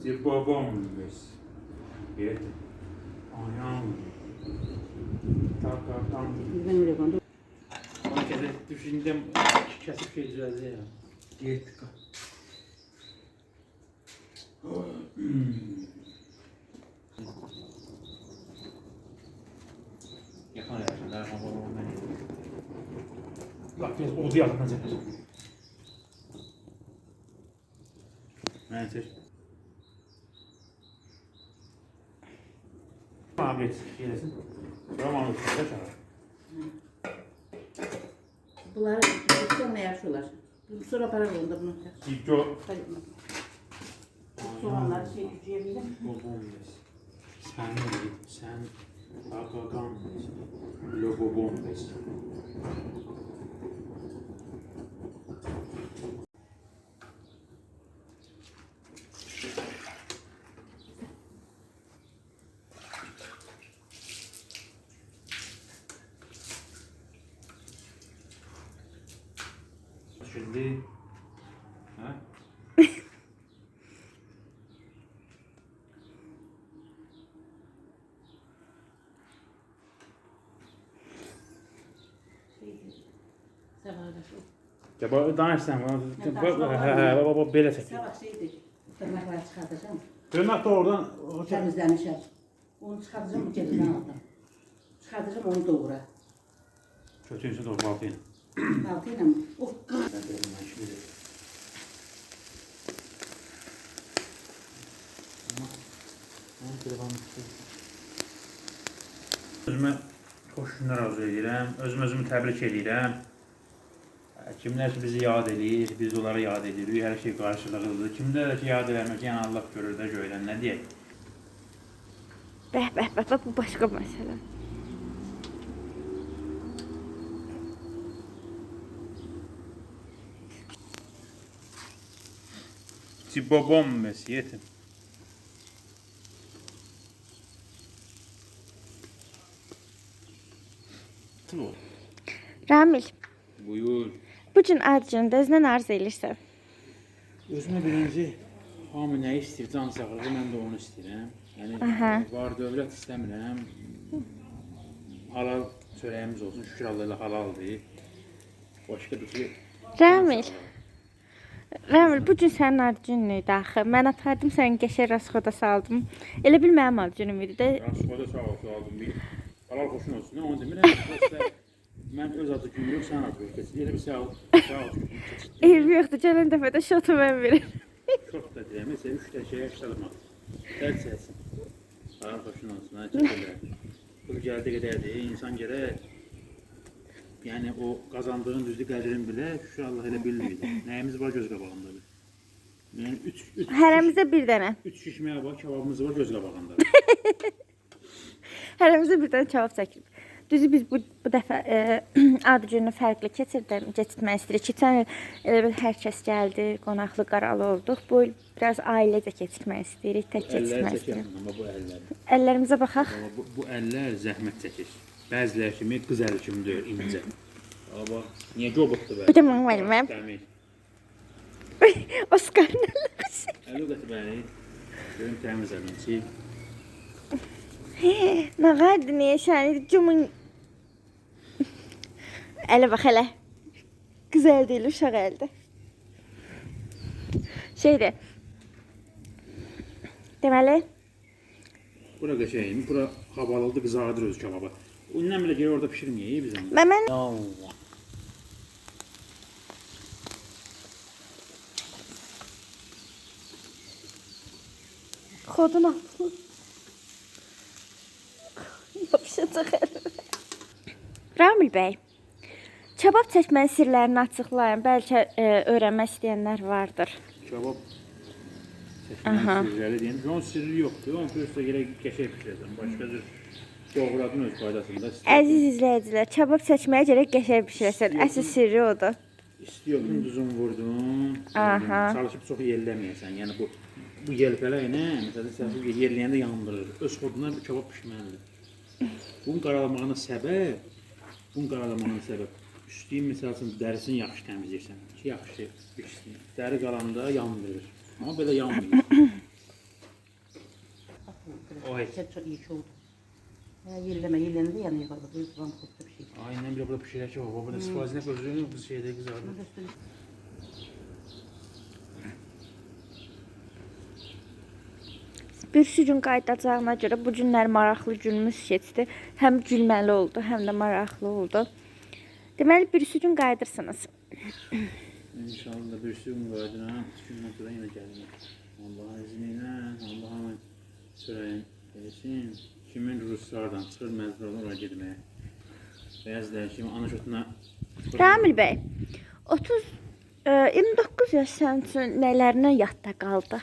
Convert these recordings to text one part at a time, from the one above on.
de bombas. Eita. Ayağım. Tam. Ben öyle kondu. Ona kere düşündüm. Kesip şey düzeldi ya. Gittik. Yakın ayarında. Bak biraz oldu yakından çeker. Evet. Abi gelesin. Roman uçuşta çağır. Bunları yükselme yaşıyorlar. Sonra para oldu bunu. Gidco. Soğanlar şey gücüyebilir. Sen Akakan Lobo Bombes. Şimdi ha? Caba danışsan baba belə çək. Sabah şeydi. Tırnakları çıkartacağım. Tırnak da oradan Temizlemiş hep. Onu çıkartacağım bu cebimden aldım. Çıkartacağım onu doğura. kötüyse de o baltayla. Baltayla mı? Özümə xoş günlər arzu edirəm. Özümü təbrik edirəm. Kimlər ki bizi yad edir, biz onları yad edirik. Hər şey qarşılığıdır. Kimlər ki yad eləmək, yəni Allah görür də göydən, nə deyək? Bəh, bu başqa məsələ. Cibobom mesiyetim. Ramil, Buyur. bu gün ad günündə özünə arzu edirsən. Özümə birinci hamı nə istəyir, can sağlığı, mən də onu istəyirəm. Yəni, var dövlət istəmirəm. Halal çörəyimiz olsun, şükür Allah ilə halaldır. Başqa bir şey. Ramil, bu gün sənin ad günün idi axı. Mən apardım səni qəşəng rasxoda saldım. Elə bil mənim ad günüm idi də. Rasxoda sağ ol, aldım bir. Halal xoşun olsun, onu demirəm. Mən öz adı günü yox, sən adı yox. Elə bir sağ ol. Eybi yoxdur, gələn dəfə də şotu mən verim. Şot da deyəm, məsələn 3 dəqiqə yaşadım. Dərd səsin. Halal xoşun olsun, hə, çəkirlər. Bu gəldi qədərdir, insan gərək. Yəni o qazandığın düzdür qədrini bilə, şükür Allah elə bilməyir. Nəyimiz var göz qabağındadır. Yəni Hərəmizə bir dənə. 3 şişməyə var, kebabımız var göz qabağındadır. Hərəmizə bir dənə kebab çəkilib. Düzü biz bu dəfə ad gününü fərqli keçirtmək istəyirik. Keçən il elə bil hər kəs gəldi, qonaqlı qaralı olduq. Bu il biraz ailecə keçirtmək istəyirik, tək keçirtmək istəyirik. Amma bu əllər. Əllərimizə baxaq. Bu əllər zəhmət çəkir. Bəziləri kimi qız əli kimi deyil, incə. Amma niyə qobutdu belə? Bir də mənim əliməm. Dəmir. Oscar'ın əlləsi. Əli qəti bəli. Görüm təmiz əlinci. Nə qardı, niyə şəni cumun... Ələ bax, ələ. Güzel deyil, uşaq əldə. Şeydir. Deməli? Bura qəşəyim, bura havalıdır, qızardır öz kebabı. Ondan belə gəlir orada pişirməyək bizə. Mən... Allah. Xodun altı. Yapışacaq əlimə. Ramil bəy, kebab çəkmənin sirlərini açıqlayın. Bəlkə öyrənmək istəyənlər vardır. Kebab çəkmənin sirləri deyim. Onun sirri yoxdur. Onun prosta gerək qəşəng pişirəcəm. Başqa cür doğradın öz faydasında. Əziz izləyicilər, kebab çəkməyə gərək qəşəng bişirəsən. Əsas sirri odur. İstiyorsun, duzun vurdun. Çalışıb çox yelləməyəsən. Yəni bu yelpələr ilə məsələn sən yerləyəndə yandırır. Öz xoduna bir kebab pişməlidir. Bunun qaralmağına səbəb, üstüyün məsəl üçün dərisini yaxşı təmizləyirsən, ki yaxşı pişsin. Dəri qalanda yandırır, amma belə yanmıyor. O heç. Çok iyi oldu. Ya yelleme yani yapalım. Zaman koptu bir şey. Aynen bir burada bir şeyler ki o. Burada sıfazine gözlüğünü bu şeyde kızardı. Bunu da üstüne Bir gün qayıdacağına görə bu günlər maraqlı günümüz keçdi. Həm gülməli oldu, həm də maraqlı oldu. Deməli bir gün qayıdırsınız. İnşallah bir sürü müracaat ha. Gündən sonra yine gəlir. Allah'ın izniyle, Allah'ın sürəyin gelsin. Kimin Ruslardan çıxır məcbur olur oraya getməyə. Bəziləri kimi ana şotuna Ramil bəy, 29 yaş sənin üçün nələrinə yadda qaldı?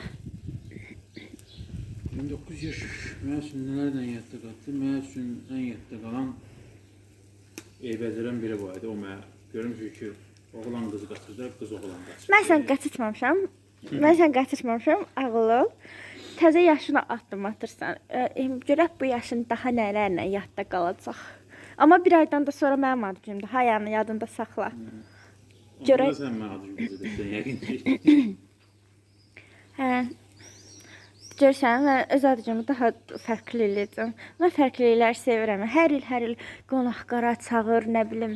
29 yaş mənim üçün nələrdən yadda qaldı? Mənim üçün ən yadda qalan eybəcərən biri var idi. O mənə görmüşük ki, oğlan qızı qaçırdı, qız oğlan qaçırdı. Mən sən qaçırtmamışam, ağıllı ol. Təzə yaşına addım atırsan. Görək bu yaşın daha nələrlə yadda qalacaq. Amma bir aydan da sonra mənim adıcımdır. Hayanı yadında saxla. Görək. Onda sən mənə adıcım qızı desən, yəqin ki. Hə. Görsən, mən öz adıcımı daha fərqli eləyəcəm. Mən fərqlilikləri sevirəm. Hər il qonaq qara çağır, nə bilim,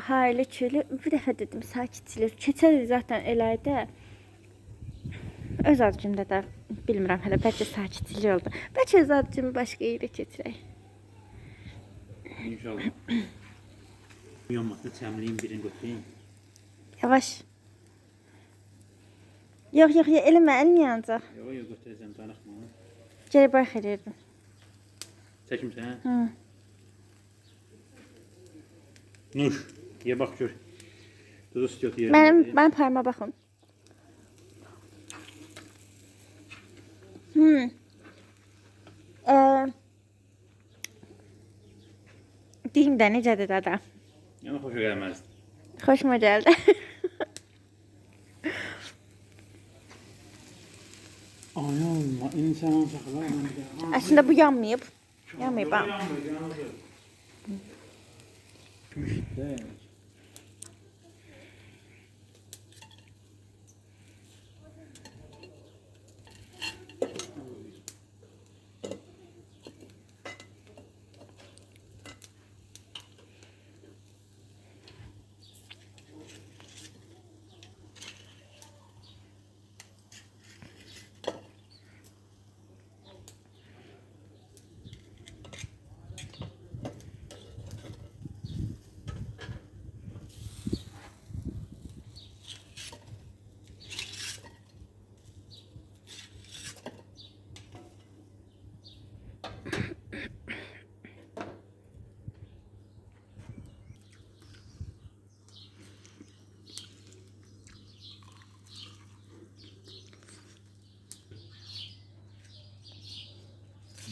hayli köylü. Bir dəfə dedim, sakitçilik. Keçən il zaten elə idi. Öz adıcımda da bilmirəm hələ, bəlkə sakitçilik oldu. Bəlkə öz adıcımı başqa yerə keçirək. İnşallah. Uyanmasını çəmliyin birini götüreyim. Yavaş. Yox, eləmə, əlin yanacaq. Yox, götürəcəm, tanıqma. Geri bax eləyirdim. Çəkimsən? Hı. Nuş, ye bax gör. Dudu sütü yerində. Mənim payıma baxın. Deyim də necədir dada? Yəni xoşa gəlməzdi. Xoşuma gəldi. Ay Allah, insan saxlar. Əslində bu yanmayıb. Yanmayıb ha. Kümüşdə.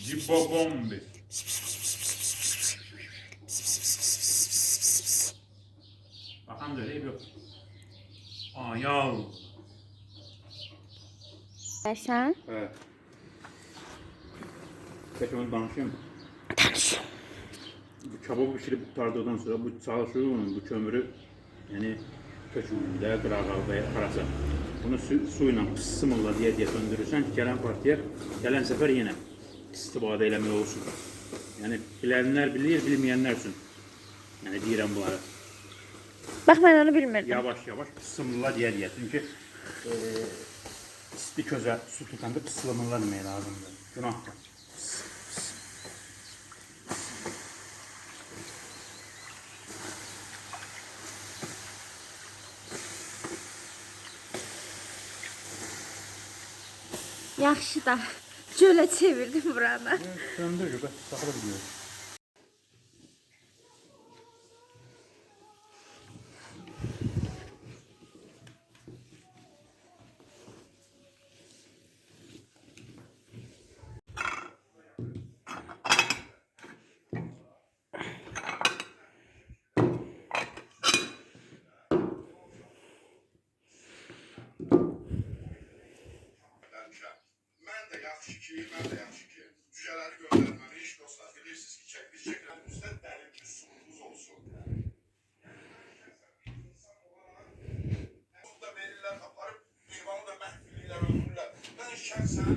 Cibobombe. Bakan da öyle yok. Ayav. Sən? Evet. Peki onu danışayım. Danış. Bu kebabı pişirip tutardıktan sonra bu çalışıyor bu kömürü yani köçümünde kırağı ve karası. Bunu suyla pısımırla diye söndürürsen ki gelen partiye gelen sefer yine istifadə eləmək olsun. Yəni bilənlər bilir, bilməyənlər üçün. Yəni deyirəm bunları. Bax mən onu bilmirdim. Yavaş pısımla deyə. Çünki isti közə su tutanda pısılımırlar demək lazımdır. Günahdır. Yaxşı da gölə çevirdim buranı. Söndür göbək, saxla biliyoruz. Mən də yaxşı ki, cücələri göndərməli iş dostlar. Bilirsiniz ki, çəkilən üstə dərin bir sulumuz olsun. Bunu da verirlər, aparıb heyvanı da məhv edirlər, öldürürlər. Mən şəxsən.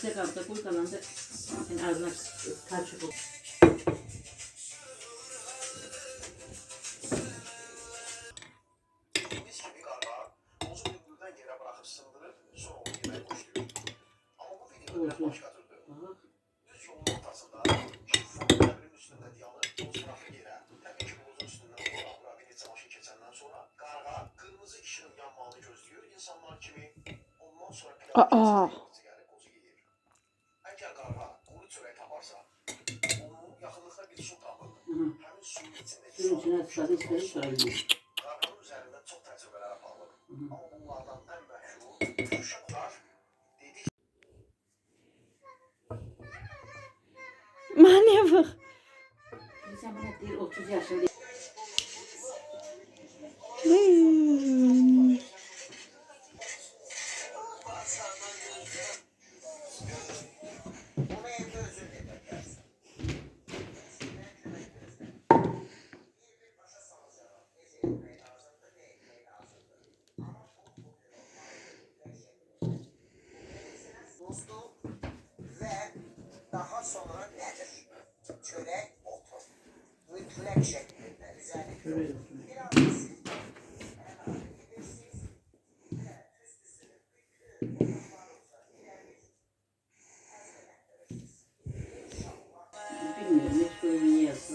Tek hafta koy kalan da yani ağzına karışık ol. Mis gibi qarbağa tozu bülbüldən yerə buraxıb sındırır, sonra onu yeməyə başlayır. Amma bu video biraz başqa türdür. Düz yolun ortasında şiffon dəmirin üstündə dayanır, toz buraxır yerə. Təbii ki, tozun üstündən bura bir neçə maşın keçəndən sonra qarğa qırmızı işığın yanmağını gözləyir insanlar kimi. Ondan sonra pilav gəlib qozu yeyir. Əgər qarğa quru çörək taparsa, onun yaxınlıqda bir su tapır. Həmin suyun içindəki Suyun içine sıçradı, içleri söylüyor. qarğanın üzərində çox təcrübələr aparılıb. Amma bunlardan ən məşhur uşaqlar dedik Maniyə bax. İnsan bana değil 30 yaşında. dostu və daha sonra nədir? Çörək otur. Mütləq şəklində üzəri Şöyle biraz bilmiyorum hiç böyle niye yazdı.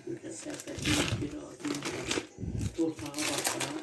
Güzel serpetmiş bir ağzına. Torpağa bakalım.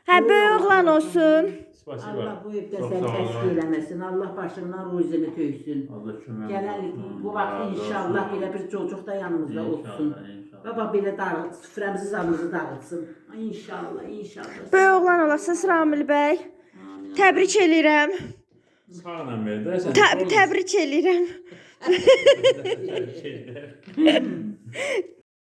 Hə, böyük oğlan olsun. Spasibo. Allah bu evdə Çox səni sağ olun. əski eləməsin. Allah başından ruzini töksün. Allah kömək Gələn olsun. bu vaxt Razı inşallah olsun. belə bir çocuq da yanımızda olsun. İnşallah. Baba belə dağıt, süfrəmizi zamımızı dağıtsın. İnşallah, inşallah. Böyük oğlan olasınız Ramil bəy. Təbrik eləyirəm. Sağla ver də sən. Təbrik eləyirəm. Təbrik edirəm.